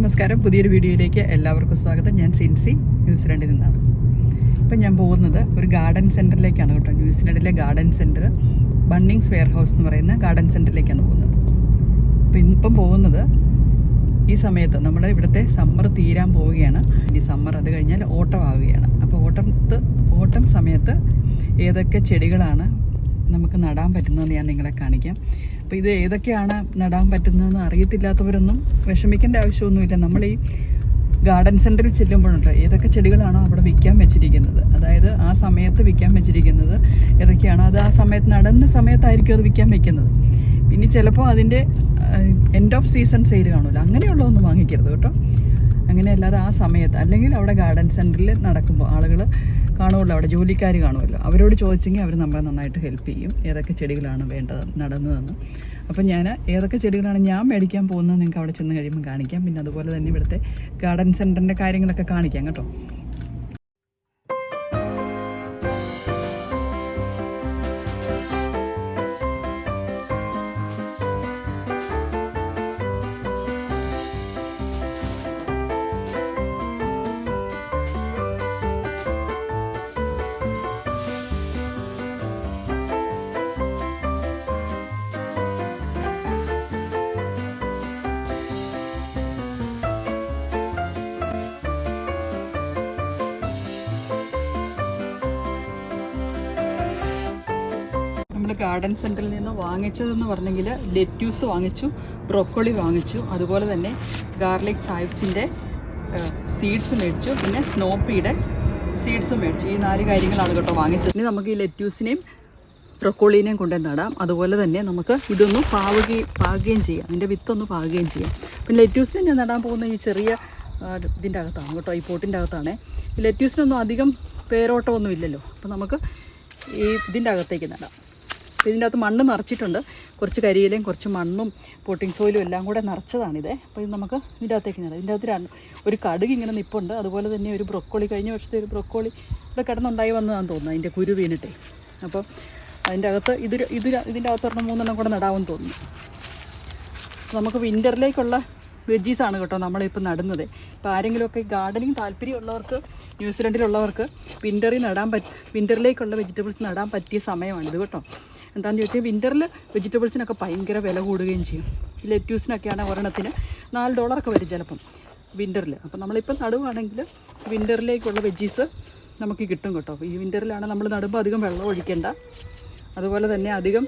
നമസ്കാരം, പുതിയൊരു വീഡിയോയിലേക്ക് എല്ലാവർക്കും സ്വാഗതം. ഞാൻ സിൻസി, ന്യൂസിലൻഡിൽ നിന്നാണ്. ഇപ്പം ഞാൻ പോകുന്നത് ഒരു ഗാർഡൻ സെൻറ്ററിലേക്കാണ് കേട്ടോ. ന്യൂസിലൻഡിലെ garden centre, Bunnings warehouse എന്ന് പറയുന്ന ഗാർഡൻ സെൻറ്ററിലേക്കാണ് പോകുന്നത്. അപ്പോൾ ഇന്നിപ്പം പോകുന്നത് ഈ സമയത്ത് നമ്മുടെ ഇവിടുത്തെ സമ്മർ തീരാൻ പോവുകയാണ്. ഈ സമ്മർ അത് കഴിഞ്ഞാൽ ഓട്ടം ആവുകയാണ്. അപ്പോൾ ഓട്ടം സമയത്ത് ഏതൊക്കെ ചെടികളാണ് നമുക്ക് നടാൻ പറ്റുന്നതെന്ന് ഞാൻ നിങ്ങളെ കാണിക്കാം. അപ്പോൾ ഇത് ഏതൊക്കെയാണ് നടാൻ പറ്റുന്നതെന്ന് അറിയത്തില്ലാത്തവരൊന്നും വിഷമിക്കേണ്ട ആവശ്യമൊന്നുമില്ല. നമ്മൾ ഈ ഗാർഡൻ സെൻറ്ററിൽ ചെല്ലുമ്പോഴുണ്ട് ഏതൊക്കെ ചെടികളാണോ അവിടെ വിൽക്കാൻ വെച്ചിരിക്കുന്നത്, അതായത് ആ സമയത്ത് വിൽക്കാൻ വെച്ചിരിക്കുന്നത് ഏതൊക്കെയാണോ അത് ആ സമയത്ത് നടുന്ന സമയത്തായിരിക്കും അത് വിൽക്കാൻ വെക്കുന്നത്. പിന്നെ ചിലപ്പോൾ അതിൻ്റെ എൻഡ് ഓഫ് സീസൺ സെയിൽ കാണില്ല, അങ്ങനെയുള്ളതൊന്നും വാങ്ങിക്കരുത് കേട്ടോ. അങ്ങനെയല്ലാതെ ആ സമയത്ത്, അല്ലെങ്കിൽ അവിടെ ഗാർഡൻ സെൻറ്ററിൽ നടക്കുമ്പോൾ ആളുകൾ കാണുമല്ലോ, അവിടെ ജോലിക്കാർ കാണുമല്ലോ, അവരോട് ചോദിച്ചെങ്കിൽ അവർ നമ്മളെ നന്നായിട്ട് ഹെൽപ്പ് ചെയ്യും ഏതൊക്കെ ചെടികളാണ് വേണ്ടത് നടുന്നതെന്ന്. അപ്പം ഞാൻ ഏതൊക്കെ ചെടികളാണ് ഞാൻ മേടിക്കാൻ പോകുന്നത് നിങ്ങൾക്ക് അവിടെ ചെന്ന് കഴിയുമ്പോൾ കാണിക്കാം. പിന്നെ അതുപോലെ തന്നെ ഇവിടുത്തെ ഗാർഡൻ സെൻറ്ററിൻ്റെ കാര്യങ്ങളൊക്കെ കാണിക്കാം കേട്ടോ. ഗാർഡൻ സെൻറ്ററിൽ നിന്ന് വാങ്ങിച്ചതെന്ന് പറഞ്ഞെങ്കിൽ ലെറ്റ്യൂസ് വാങ്ങിച്ചു, ബ്രോക്കോളി വാങ്ങിച്ചു, അതുപോലെ തന്നെ ഗാർലിക് ചൈവ്സിൻ്റെ സീഡ്സ് മേടിച്ചു, പിന്നെ സ്നോപ്പിയുടെ സീഡ്സ് മേടിച്ചു. ഈ 4 കാര്യങ്ങളാണ് കേട്ടോ വാങ്ങിച്ചത്. ഇനി നമുക്ക് ഈ ലെറ്റ്യൂസിനെയും ബ്രോക്കോളീനെയും കൊണ്ടുപോയി നടാം. അതുപോലെ തന്നെ നമുക്ക് ഇതൊന്ന് പാകുകയും ചെയ്യാം, അതിൻ്റെ വിത്തൊന്ന് പാകുകയും ചെയ്യാം. പിന്നെ ലെറ്റ്യൂസിനെ ഞാൻ നടാൻ പോകുന്ന ഈ ചെറിയ ഇതിൻ്റെ അകത്താണ് കേട്ടോ, ഈ പോട്ടിൻ്റെ അകത്താണ്. ഈ ലെറ്റ്യൂസിനൊന്നും അധികം വേരോട്ടമൊന്നും ഇല്ലല്ലോ, അപ്പോൾ നമുക്ക് ഈ ഇതിൻ്റെ അകത്തേക്ക് നടാം. അപ്പോൾ ഇതിൻ്റെ അകത്ത് മണ്ണ് നിറച്ചിട്ടുണ്ട്, കുറച്ച് കരിയിലയും കുറച്ച് മണ്ണും പോട്ടിംഗ് സോയിലും എല്ലാം കൂടെ നിറച്ചതാണിത്. അപ്പോൾ ഇത് നമുക്ക് ഇതിൻ്റെ അകത്തേക്ക് നടാം. ഇതിൻ്റെ അകത്ത് ഒരു കടുക് ഇങ്ങനെ നിൽപ്പുണ്ട്, അതുപോലെ തന്നെ ഒരു ബ്രൊക്കോളി, കഴിഞ്ഞ വർഷത്തെ ഒരു ബ്രൊക്കോളി ഇവിടെ കിടന്നുണ്ടായി വന്നതാണെന്ന് തോന്നുന്നു, അതിൻ്റെ കുരു വീണിട്ടേ. അപ്പോൾ അതിൻ്റെ അകത്ത് ഇതിൻ്റെ അകത്ത് 3 കൂടെ നടാമെന്ന് തോന്നുന്നു. നമുക്ക് വിൻ്ററിലേക്കുള്ള വെജീസാണ് കേട്ടോ നമ്മളിപ്പോൾ നടുന്നത്. ഇപ്പോൾ ആരെങ്കിലുമൊക്കെ ഗാർഡനിങ് താല്പര്യമുള്ളവർക്ക്, ന്യൂസിലൻഡിലുള്ളവർക്ക് വിൻ്ററിലേക്കുള്ള വെജിറ്റബിൾസ് നടാൻ പറ്റിയ സമയമാണിത് കേട്ടോ. എന്താണെന്ന് ചോദിച്ചാൽ വിൻ്ററിൽ വെജിറ്റബിൾസിനൊക്കെ ഭയങ്കര വില കൂടുകയും ചെയ്യും. ഈ ലെറ്റ്യൂസിനൊക്കെയാണ് ഒരെണ്ണത്തിന് $4 വരും ചിലപ്പം വിൻ്ററിൽ. അപ്പോൾ നമ്മളിപ്പം നടുവാണെങ്കിൽ വിൻ്ററിലേക്കുള്ള വെജീസ് നമുക്ക് കിട്ടും കേട്ടോ. ഈ വിൻ്ററിലാണ് നമ്മൾ നടുമ്പോൾ അധികം വെള്ളം ഒഴിക്കേണ്ട, അതുപോലെ തന്നെ അധികം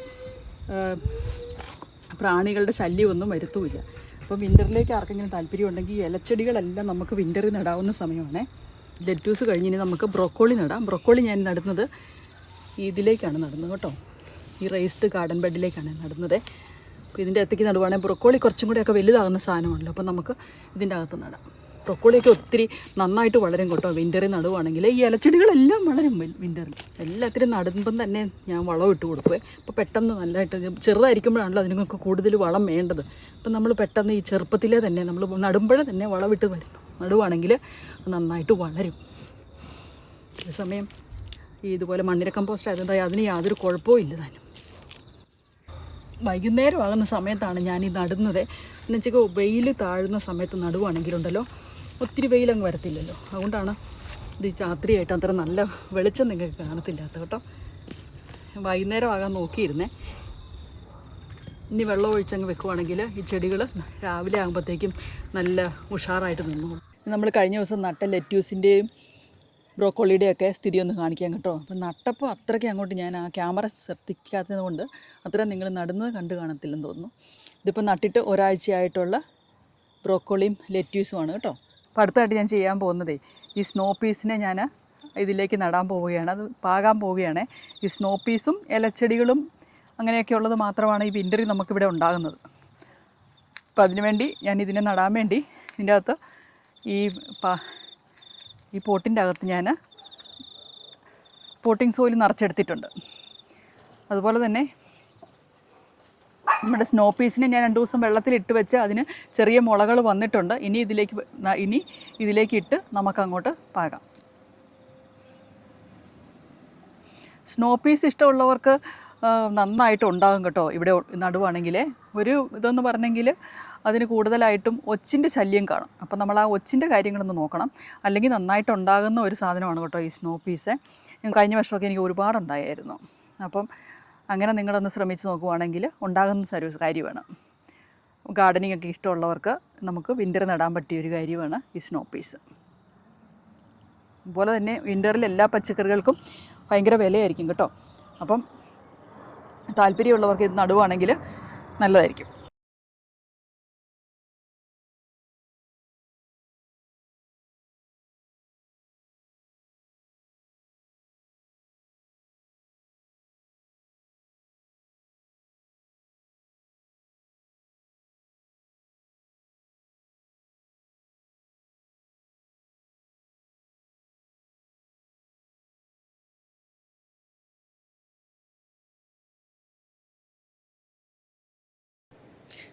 പ്രാണികളുടെ ശല്യമൊന്നും വരുത്തുമില്ല. അപ്പോൾ വിൻ്ററിലേക്ക് ആർക്കെങ്കിലും താല്പര്യം ഉണ്ടെങ്കിൽ ഈ ഇലച്ചെടികളെല്ലാം നമുക്ക് വിൻ്ററിൽ നടാവുന്ന സമയമാണ്. ലെറ്റ്യൂസ് കഴിഞ്ഞിനി നമുക്ക് ബ്രൊക്കോളി നടാം. ബ്രൊക്കോളി ഞാൻ നടുന്നത് ഇതിലേക്കാണ് നടുന്നത് കേട്ടോ, ഈ റേസ്ഡ് ഗാർഡൻ ബെഡിലേക്കാണ് നടുന്നത്. അപ്പോൾ ഇതിൻ്റെ അകത്തേക്ക് നടുവാണെങ്കിൽ ബ്രൊക്കോളി കുറച്ചും കൂടെയൊക്കെ വലുതാകുന്ന സാധനമാണല്ലോ, അപ്പോൾ നമുക്ക് ഇതിൻ്റെ അകത്ത് നടാം. ബ്രൊക്കോളിയൊക്കെ ഒത്തിരി നന്നായിട്ട് വളരും കേട്ടോ വിൻ്ററിൽ നടുവാണെങ്കിൽ. ഈ ഇലച്ചെടികളെല്ലാം വളരും വിൻ്ററിൽ. എല്ലാത്തിനും നടുമ്പം തന്നെ ഞാൻ വളം ഇട്ട് കൊടുക്കുവേ. അപ്പോൾ പെട്ടെന്ന് നല്ലതായിട്ട്, ചെറുതായിരിക്കുമ്പോഴാണല്ലോ അതിനൊക്കെ കൂടുതൽ വളം വേണ്ടത്. അപ്പം നമ്മൾ പെട്ടെന്ന് ഈ ചെറുപ്പത്തിലേ തന്നെ നമ്മൾ നടുമ്പോഴേ തന്നെ വളമിട്ട് നടുവാണെങ്കിൽ നന്നായിട്ട് വളരും. അതേസമയം ഇതുപോലെ മണ്ണിര കമ്പോസ്റ്റ് ആയതുകൊണ്ടായി അതിന് യാതൊരു കുഴപ്പവും ഇല്ല താനും. വൈകുന്നേരം ആകുന്ന സമയത്താണ് ഞാൻ ഈ നടുന്നത്. എന്ന് വെച്ചാൽ വെയിൽ താഴുന്ന സമയത്ത് നടുവാണെങ്കിലുണ്ടല്ലോ ഒത്തിരി വെയിലങ്ങ് വരത്തില്ലല്ലോ, അതുകൊണ്ടാണ് ഇത് രാത്രിയായിട്ട് അത്ര നല്ല വെളിച്ചം നിങ്ങൾക്ക് കാണത്തില്ലാത്ത കേട്ടോ. വൈകുന്നേരം ആകാൻ നോക്കിയിരുന്നേ. ഇനി വെള്ളം ഒഴിച്ചങ്ങ് വെക്കുവാണെങ്കിൽ ഈ ചെടികൾ രാവിലെ ആകുമ്പോഴത്തേക്കും നല്ല ഉഷാറായിട്ട് നിന്നോളും. നമ്മൾ കഴിഞ്ഞ ദിവസം നട്ട ലെറ്റ്യൂസിൻ്റെയും ബ്രോക്കോളിയുടെയൊക്കെ സ്ഥിതി ഒന്ന് കാണിക്കാം കേട്ടോ. അപ്പം നട്ടപ്പോൾ അത്രയ്ക്ക് അങ്ങോട്ട് ഞാൻ ആ ക്യാമറ ശ്രദ്ധിക്കാത്തത് കൊണ്ട് അത്ര നിങ്ങൾ നടുന്നത് കണ്ടു കാണത്തില്ലെന്ന് തോന്നുന്നു. ഇതിപ്പോൾ നട്ടിട്ട് ഒരാഴ്ചയായിട്ടുള്ള ബ്രോക്കോളിയും ലെറ്റ്യൂസുമാണ് കേട്ടോ. അപ്പോൾ അടുത്തായിട്ട് ഞാൻ ചെയ്യാൻ പോകുന്നതേ ഈ സ്നോ പീസിനെ ഞാൻ ഇതിലേക്ക് നടാൻ പോവുകയാണ്, അത് പാകാൻ പോവുകയാണ്. ഈ സ്നോ പീസും ഇലച്ചെടികളും അങ്ങനെയൊക്കെ ഉള്ളത് മാത്രമാണ് ഈ വിൻ്ററിൽ നമുക്കിവിടെ ഉണ്ടാകുന്നത്. അപ്പോൾ അതിനുവേണ്ടി ഞാൻ ഇതിനെ നടാൻ വേണ്ടി ഇതിൻ്റെ അകത്ത് ഈ പോട്ടിൻ്റെ അകത്ത് ഞാൻ പോട്ടിംഗ് സോയിൽ നിറച്ചെടുത്തിട്ടുണ്ട്. അതുപോലെ തന്നെ നമ്മുടെ സ്നോ പീസിനെ ഞാൻ 2 ദിവസം വെള്ളത്തിലിട്ട് വെച്ച് അതിന് ചെറിയ മുളകൾ വന്നിട്ടുണ്ട്. ഇനി ഇതിലേക്ക് ഇട്ട് നമുക്കങ്ങോട്ട് പാകാം. സ്നോ പീസ് ഇഷ്ടമുള്ളവർക്ക് നന്നായിട്ട് ഉണ്ടാകും കേട്ടോ. ഇവിടെ നടുവാണെങ്കിൽ ഒരു ഇതെന്ന് പറഞ്ഞെങ്കിൽ അതിന് കൂടുതലായിട്ടും ഒച്ചിൻ്റെ ശല്യം കാണും. അപ്പോൾ നമ്മൾ ആ ഒച്ചിൻ്റെ കാര്യങ്ങളൊന്ന് നോക്കണം. അല്ലെങ്കിൽ നന്നായിട്ടുണ്ടാകുന്ന ഒരു സാധനമാണ് കേട്ടോ ഈ സ്നോ പീസ്. കഴിഞ്ഞ വർഷമൊക്കെ എനിക്ക് ഒരുപാടുണ്ടായിരുന്നു. അപ്പം അങ്ങനെ നിങ്ങളൊന്ന് ശ്രമിച്ച് നോക്കുവാണെങ്കിൽ ഉണ്ടാകുന്ന കാര്യമാണ്. ഗാർഡനിങ് ഒക്കെ ഇഷ്ടമുള്ളവർക്ക് നമുക്ക് വിൻ്റർ നടാൻ പറ്റിയൊരു കാര്യമാണ് ഈ സ്നോ പീസ്. അതുപോലെ തന്നെ വിൻ്ററിൽ എല്ലാ പച്ചക്കറികൾക്കും ഭയങ്കര വിലയായിരിക്കും കേട്ടോ. അപ്പം താല്പര്യമുള്ളവർക്ക് ഇത് നടുവാണെങ്കിൽ നല്ലതായിരിക്കും.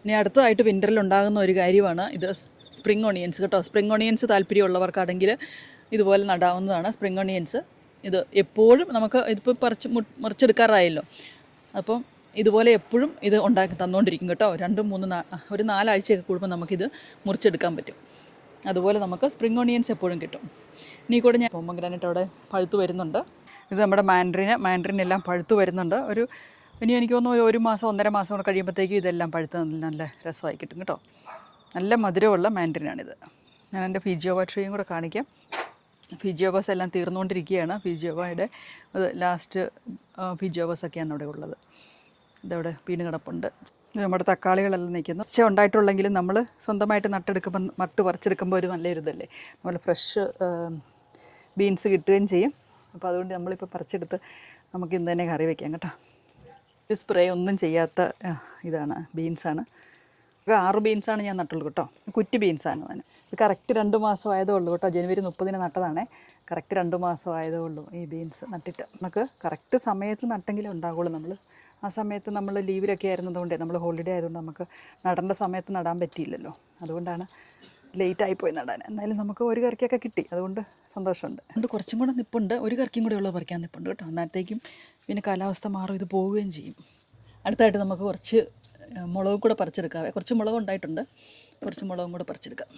ഇനി അടുത്തതായിട്ട് വിൻ്ററിൽ ഉണ്ടാകുന്ന ഒരു കാര്യമാണ് ഇത് സ്പ്രിംഗ് ഓണിയൻസ് കേട്ടോ. സ്പ്രിംഗ് ഓണിയൻസ് താല്പര്യമുള്ളവർക്കാണെങ്കിൽ ഇതുപോലെ നടാവുന്നതാണ് സ്പ്രിംഗ് ഓണിയൻസ്. ഇത് എപ്പോഴും നമുക്ക് ഇതിപ്പോൾ മുറിച്ചെടുക്കാറായല്ലോ. അപ്പം ഇതുപോലെ എപ്പോഴും ഇത് ഉണ്ടാക്കി തന്നുകൊണ്ടിരിക്കും കേട്ടോ. 2-3 ഒരു 4 ആഴ്ചയൊക്കെ കൂടുമ്പോൾ നമുക്കിത് മുറിച്ചെടുക്കാൻ പറ്റും. അതുപോലെ നമുക്ക് സ്പ്രിംഗ് ഓണിയൻസ് എപ്പോഴും കിട്ടും. ഇനി കൂടെ ഞാൻ പൊമഗ്രാനൈറ്റ് അവിടെ പഴുത്ത് വരുന്നുണ്ട്. ഇത് നമ്മുടെ മാൻഡറിൻ എല്ലാം പഴുത്ത് വരുന്നുണ്ട്. ഇനി എനിക്ക് തോന്നുന്നു 1 മാസം 1.5 മാസം കൂടെ കഴിയുമ്പോഴത്തേക്കും ഇതെല്ലാം പഴുത്ത് നല്ല രസമായി കിട്ടും കേട്ടോ. നല്ല മധുരമുള്ള മാൻഡറിനാണിത്. ഞാൻ എൻ്റെ ഫിജിയോവ ട്രീയും കൂടെ കാണിക്കാം. ഫിജിയോവസ് എല്ലാം തീർന്നുകൊണ്ടിരിക്കുകയാണ്. ഫിജിയോവയുടെ ലാസ്റ്റ് ഫിജിയോവസൊക്കെയാണ് അവിടെ ഉള്ളത്. ഇതവിടെ വീണ് കിടപ്പുണ്ട്. ഇത് നമ്മുടെ തക്കാളികളെല്ലാം നിൽക്കുന്നു. ഉണ്ടായിട്ടുള്ളെങ്കിലും നമ്മൾ സ്വന്തമായിട്ട് നട്ടെടുക്കുമ്പോൾ മട്ട് പറിച്ചെടുക്കുമ്പോൾ ഒരു നല്ല ഇതല്ലേ, നമ്മൾ ഫ്രഷ് ബീൻസ് കിട്ടുകയും ചെയ്യും. അപ്പോൾ അതുകൊണ്ട് നമ്മളിപ്പോൾ പറിച്ചെടുത്ത് നമുക്ക് ഇന്ന് തന്നെ കറി വയ്ക്കാം കേട്ടോ. ഒരു സ്പ്രേ ഒന്നും ചെയ്യാത്ത ഇതാണ് ബീൻസാണ്. 6 ബീൻസാണ് ഞാൻ നട്ടുള്ളൂ കേട്ടോ. കുറ്റി ബീൻസാണ് ഞാൻ. ഇത് കറക്റ്റ് 2 മാസം ആയതേ ഉള്ളൂ കേട്ടോ. ജനുവരി 30 നട്ടതാണേ. കറക്റ്റ് 2 മാസം ആയതേ ഉള്ളൂ ഈ ബീൻസ് നട്ടിട്ട്. നമുക്ക് കറക്റ്റ് സമയത്ത് നട്ടെങ്കിലും ഉണ്ടാകുള്ളൂ. നമ്മൾ ആ സമയത്ത് നമ്മൾ ലീവിലൊക്കെ ആയിരുന്നതുകൊണ്ട്, നമ്മൾ ഹോളിഡേ ആയതുകൊണ്ട് നമുക്ക് നടേണ്ട സമയത്ത് നടാൻ പറ്റിയില്ലല്ലോ. അതുകൊണ്ടാണ് ലേറ്റായിപ്പോയി നടാൻ. എന്നാലും നമുക്ക് ഒരു കറിക്കൊക്കെ കിട്ടി, അതുകൊണ്ട് സന്തോഷമുണ്ട്. അതുകൊണ്ട് കുറച്ചും കൂടെ നിപ്പുണ്ട്. ഒരു കറിക്കും കൂടെ ഉള്ളത് പറിക്കാൻ നിപ്പുണ്ട് കേട്ടോ. അന്നേരത്തേക്കും പിന്നെ കാലാവസ്ഥ മാറും, ഇത് പോവുകയും ചെയ്യും. അടുത്തായിട്ട് നമുക്ക് കുറച്ച് മുളകും കൂടെ പറിച്ചെടുക്കാവേ. കുറച്ച് മുളക് ഉണ്ടായിട്ടുണ്ട്, കുറച്ച് മുളകും കൂടെ പറിച്ചെടുക്കാം.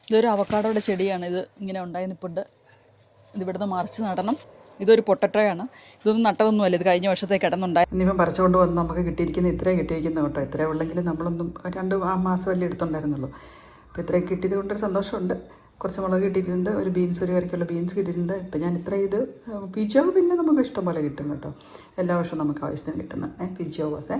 ഇതൊരു അവക്കാഡോയുടെ ചെടിയാണ്. ഇത് ഇങ്ങനെ ഉണ്ടായി നിപ്പുണ്ട്. ഇതിവിടുന്ന് മറിച്ച് നടണം. ഇതൊരു പൊട്ടറ്റോയാണ്. ഇതൊന്നും നട്ടതൊന്നുമല്ല, ഇത് കഴിഞ്ഞ വർഷത്തെ കിടന്നുണ്ടായി. ഇനിയിപ്പം പറിച്ചുകൊണ്ട് വന്ന് നമുക്ക് കിട്ടിയിരിക്കുന്നത് ഇത്രയും കിട്ടിയിരിക്കുന്നത് കേട്ടോ. ഇത്രയും ഉള്ളെങ്കിൽ നമ്മളൊന്നും 2 മാസമല്ലേ എടുത്തുണ്ടായിരുന്നുള്ളൂ. അപ്പോൾ ഇത്രയും കിട്ടിയത് കൊണ്ടൊരു സന്തോഷമുണ്ട്. കുറച്ച് മുളക് കിട്ടിയിട്ടുണ്ട്, ഒരു ബീൻസ്, ഒരു കറിക്കുള്ള ബീൻസ് കിട്ടിയിട്ടുണ്ട്. ഇപ്പം ഞാൻ ഇത് പിജിയോ പിന്നെ നമുക്ക് ഇഷ്ടം പോലെ കിട്ടും കേട്ടോ. എല്ലാ വർഷവും നമുക്ക് ആവശ്യത്തിന് കിട്ടുന്ന പിജിയോവസേ.